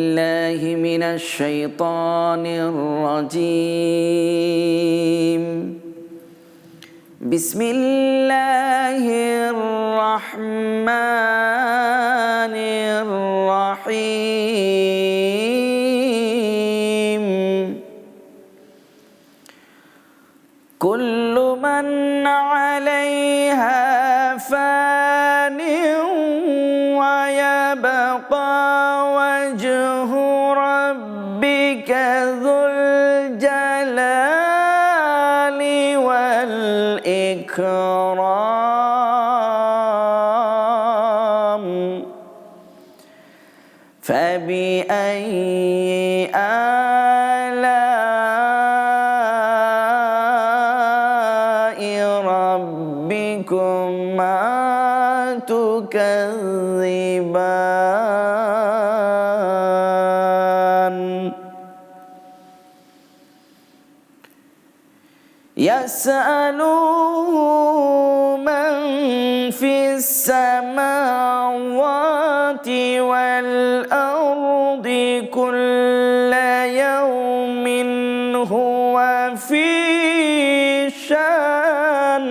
بالله من الشيطان الرجيم بسم الله الرحمن الرحيم كل من عليها فان ويبقى وجه ربك ذو الجلال والإكرام فبأي آلاء ربكما تكذبان يسأله من في السماوات والأرض كل يوم هو في شأن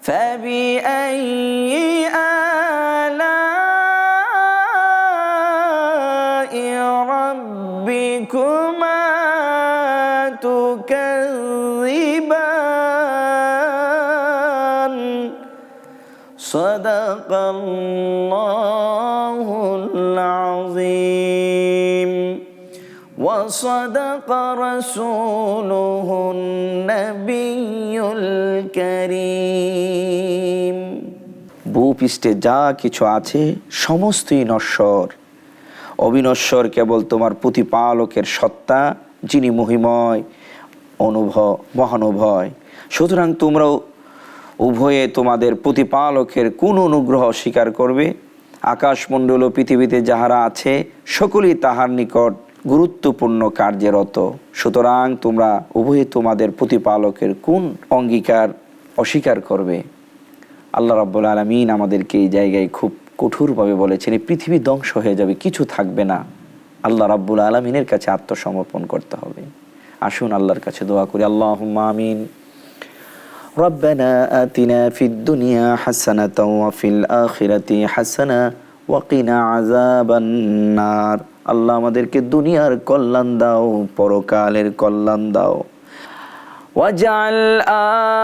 فبأي آلاء ربكما تكذبان صدق الله العظيم وصدق رسوله النبي الكريم ভূপৃষ্ঠে যা কিছু আছে সমস্তই নশ্বর, অবিনশ্বর কেবল তোমার প্রতিপালকের সত্তা, যিনি মহিময় মহানুভয়। সুতরাং তোমরাও উভয়ে তোমাদের প্রতিপালকের কোন অনুগ্রহ স্বীকার করবে? আকাশমণ্ডল ও পৃথিবীতে যাহারা আছে সকলেই তাহার নিকট গুরুত্বপূর্ণ কার্যরত। সুতরাং তোমরা উভয়ে তোমাদের প্রতিপালকের কোন অঙ্গীকার অস্বীকার করবে? আল্লাহ রাব্বুল আলামিন আমাদেরকে এই জায়গায় খুব কঠোরভাবে বলেছেন, এই পৃথিবী ধ্বংস হয়ে যাবে, কিছু থাকবে না। আল্লাহ রাব্বুল আলামিনের কাছে আত্মসমর্পণ করতে হবে। আসুন আল্লাহর কাছে দোয়া করি। আল্লাহুম্মা আমিন। রব্বানা আতিনা ফিদ দুনিয়া হাসানাতাও ওয়া ফিল আখিরাতি হাসানা ওয়া কিনা আযাবান নার। আল্লাহ আমাদেরকে দুনিয়ার কল্যাণ দাও, পরকালের কল্যাণ দাও। ওয়াজআল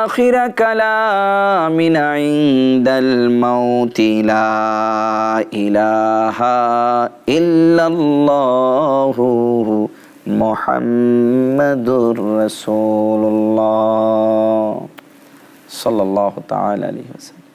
আখিরা কালামিনা ইনদাল মাউতি লা ইলাহা ইল্লাল্লাহু মুহাম্মাদুর রাসূলুল্লাহ সাল্লাল্লাহু তাআলা আলাইহি ওয়াসাল্লাম।